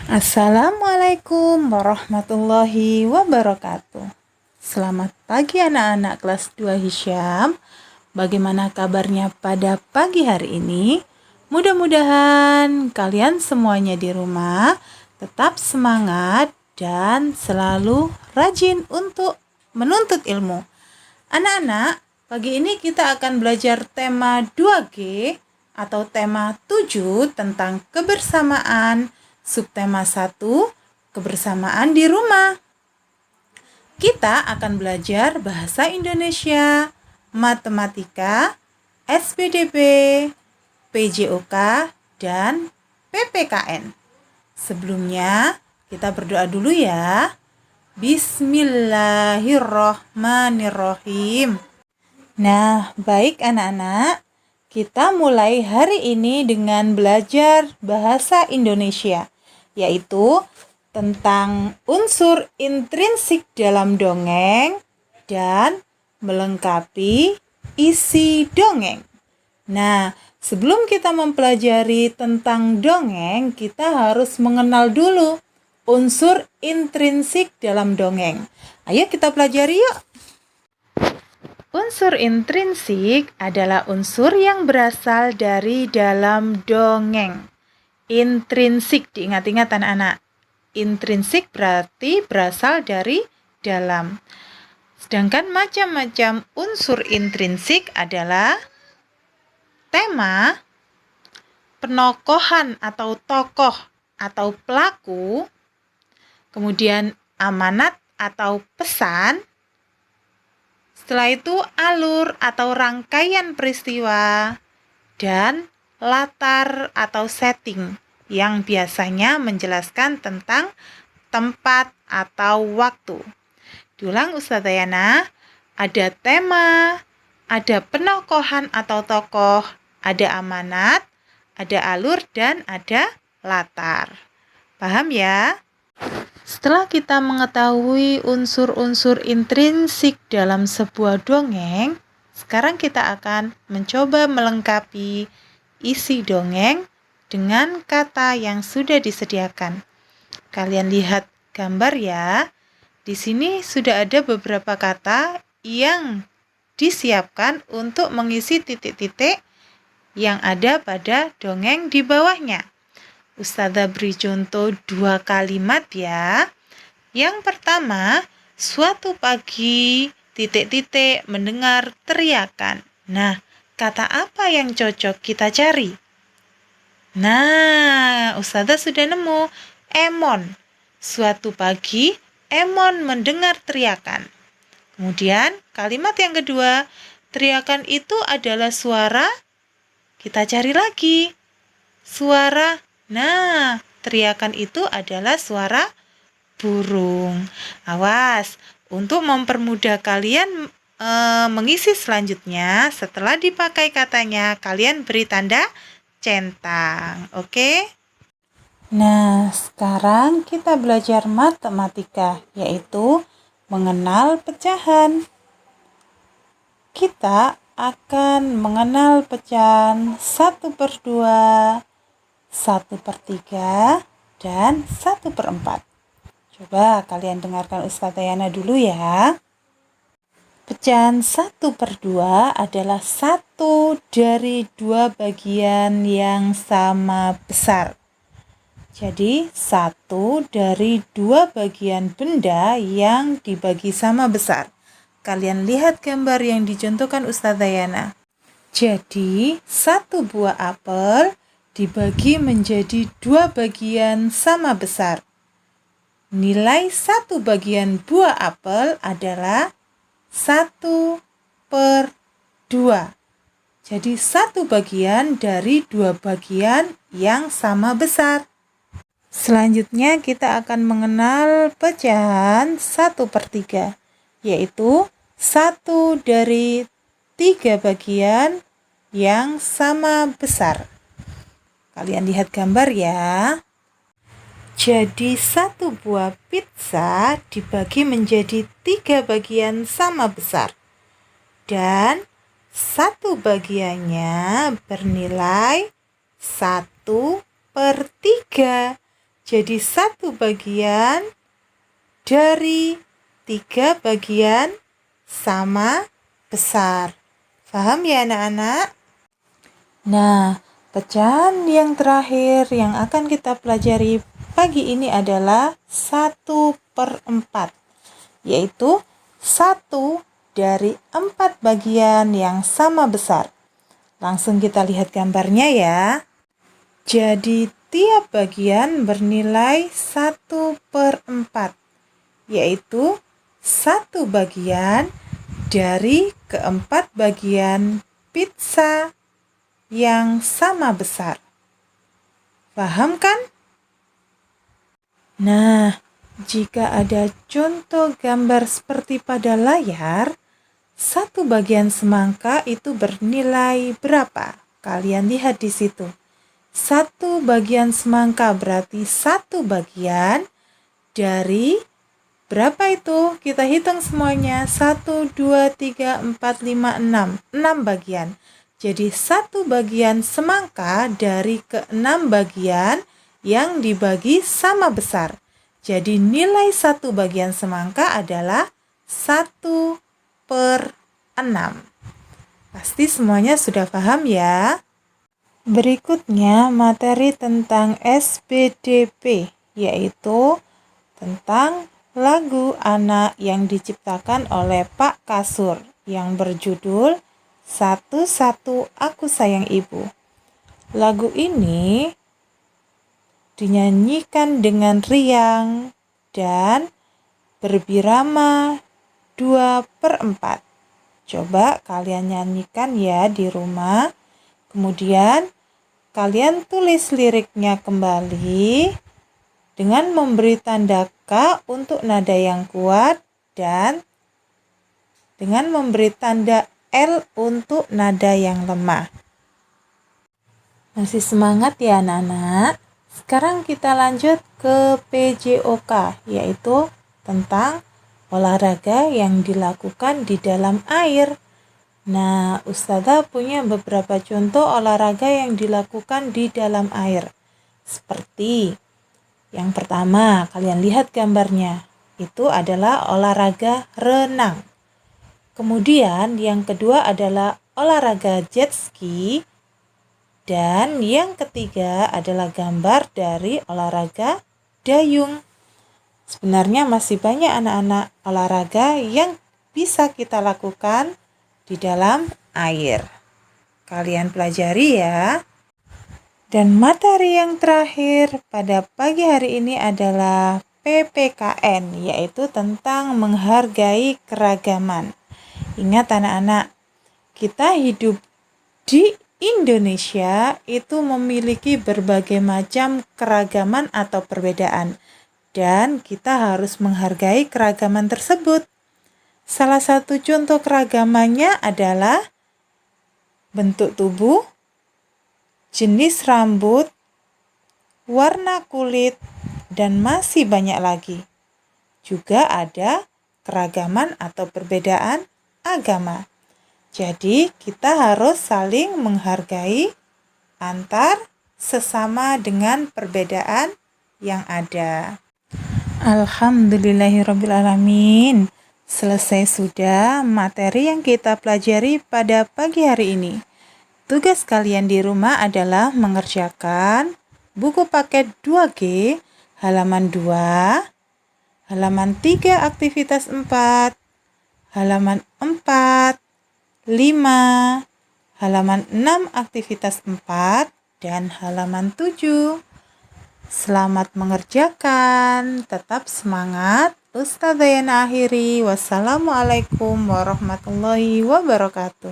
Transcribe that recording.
Assalamualaikum warahmatullahi wabarakatuh. Selamat pagi anak-anak kelas 2 Hisyam. Bagaimana kabarnya pada pagi hari ini? Mudah-mudahan kalian semuanya di rumah tetap semangat dan selalu rajin untuk menuntut ilmu. Anak-anak, pagi ini kita akan belajar tema 2G atau tema 7 tentang kebersamaan. Subtema 1, kebersamaan di rumah. Kita akan belajar bahasa Indonesia, matematika, SPDB, PJOK, dan PPKN. Sebelumnya, kita berdoa dulu ya. Bismillahirrohmanirrohim. Nah, baik anak-anak. Kita mulai hari ini dengan belajar bahasa Indonesia, yaitu tentang unsur intrinsik dalam dongeng dan melengkapi isi dongeng. Nah, sebelum kita mempelajari tentang dongeng, kita harus mengenal dulu unsur intrinsik dalam dongeng. Ayo kita pelajari yuk. Unsur intrinsik adalah unsur yang berasal dari dalam dongeng. Intrinsik, diingat-ingat anak-anak. Intrinsik berarti berasal dari dalam. Sedangkan macam-macam unsur intrinsik adalah tema, penokohan atau tokoh atau pelaku, kemudian amanat atau pesan, setelah itu alur atau rangkaian peristiwa, dan latar atau setting yang biasanya menjelaskan tentang tempat atau waktu. Diulang Ustazah Yana, ada tema, ada penokohan atau tokoh, ada amanat, ada alur, dan ada latar. Paham ya? Setelah kita mengetahui unsur-unsur intrinsik dalam sebuah dongeng, sekarang kita akan mencoba melengkapi isi dongeng dengan kata yang sudah disediakan. Kalian lihat gambar ya. Di sini sudah ada beberapa kata yang disiapkan untuk mengisi titik-titik yang ada pada dongeng di bawahnya. Ustazah beri contoh 2 kalimat ya. Yang pertama, suatu pagi titik-titik mendengar teriakan. Nah, kata apa yang cocok kita cari? Nah, Ustazah sudah nemu. Emon. Suatu pagi, Emon mendengar teriakan. Kemudian, kalimat yang kedua, teriakan itu adalah suara. Kita cari lagi. Suara. Nah, teriakan itu adalah suara burung. Awas, untuk mempermudah kalian mengisi selanjutnya, setelah dipakai katanya, kalian beri tanda centang. Oke? Nah, sekarang kita belajar matematika, yaitu mengenal pecahan. Kita akan mengenal pecahan 1/2, 1/3, dan 1/4. Coba kalian dengarkan Ustazah Yana dulu ya. Pecahan 1/2 adalah 1 dari 2 bagian yang sama besar. Jadi 1 dari 2 bagian benda yang dibagi sama besar. Kalian lihat gambar yang dicontohkan Ustazah Yana. Jadi 1 buah apel dibagi menjadi 2 bagian sama besar. Nilai 1 bagian buah apel adalah 1/2. Jadi 1 bagian dari 2 bagian yang sama besar. Selanjutnya kita akan mengenal pecahan 1/3, yaitu 1 dari 3 bagian yang sama besar. Kalian lihat gambar ya. Jadi 1 buah pizza dibagi menjadi 3 bagian sama besar. Dan 1 bagiannya bernilai 1/3. jadi 1 bagian dari 3 bagian sama besar. Paham ya anak-anak? Nah, pecahan yang terakhir yang akan kita pelajari pagi ini adalah 1/4, yaitu 1 dari 4 bagian yang sama besar. Langsung kita lihat gambarnya ya. Jadi tiap bagian bernilai 1/4, yaitu 1 bagian dari keempat bagian pizza yang sama besar. Paham kan? Nah, jika ada contoh gambar seperti pada layar, 1 bagian semangka itu bernilai berapa? Kalian lihat di situ. 1 bagian semangka berarti 1 bagian dari berapa itu? Kita hitung semuanya. 1, 2, 3, 4, 5, 6. 6 bagian. Jadi 1 bagian semangka dari ke-6 bagian yang dibagi sama besar. Jadi nilai 1 bagian semangka adalah 1/6. Pasti semuanya sudah paham ya. Berikutnya materi tentang SPDP, yaitu tentang lagu anak yang diciptakan oleh Pak Kasur yang berjudul Satu-Satu Aku Sayang Ibu. Lagu ini dinyanyikan dengan riang dan berbirama 2/4. Coba kalian nyanyikan ya di rumah. Kemudian kalian tulis liriknya kembali dengan memberi tanda K untuk nada yang kuat dan dengan memberi tanda L untuk nada yang lemah. Masih semangat ya anak-anak? Sekarang kita lanjut ke PJOK, yaitu tentang olahraga yang dilakukan di dalam air. Nah, Ustazah punya beberapa contoh olahraga yang dilakukan di dalam air. Seperti yang pertama, kalian lihat gambarnya. Itu adalah olahraga renang. Kemudian yang kedua adalah olahraga jet ski. Dan yang ketiga adalah gambar dari olahraga dayung. Sebenarnya masih banyak anak-anak olahraga yang bisa kita lakukan di dalam air. Kalian pelajari ya. Dan materi yang terakhir pada pagi hari ini adalah PPKN, yaitu tentang menghargai keragaman. Ingat anak-anak, kita hidup di Indonesia itu memiliki berbagai macam keragaman atau perbedaan, dan kita harus menghargai keragaman tersebut. Salah satu contoh keragamannya adalah bentuk tubuh, jenis rambut, warna kulit, dan masih banyak lagi. Juga ada keragaman atau perbedaan agama. Jadi, kita harus saling menghargai antar sesama dengan perbedaan yang ada. Alhamdulillahirrabbilalamin. Selesai sudah materi yang kita pelajari pada pagi hari ini. Tugas kalian di rumah adalah mengerjakan buku paket 2G, halaman 2, halaman 3 aktivitas 4, halaman 4, 5, halaman 6 aktivitas 4, dan halaman 7. Selamat mengerjakan, tetap semangat. Ustazah Yana akhiri. Wassalamualaikum warahmatullahi wabarakatuh.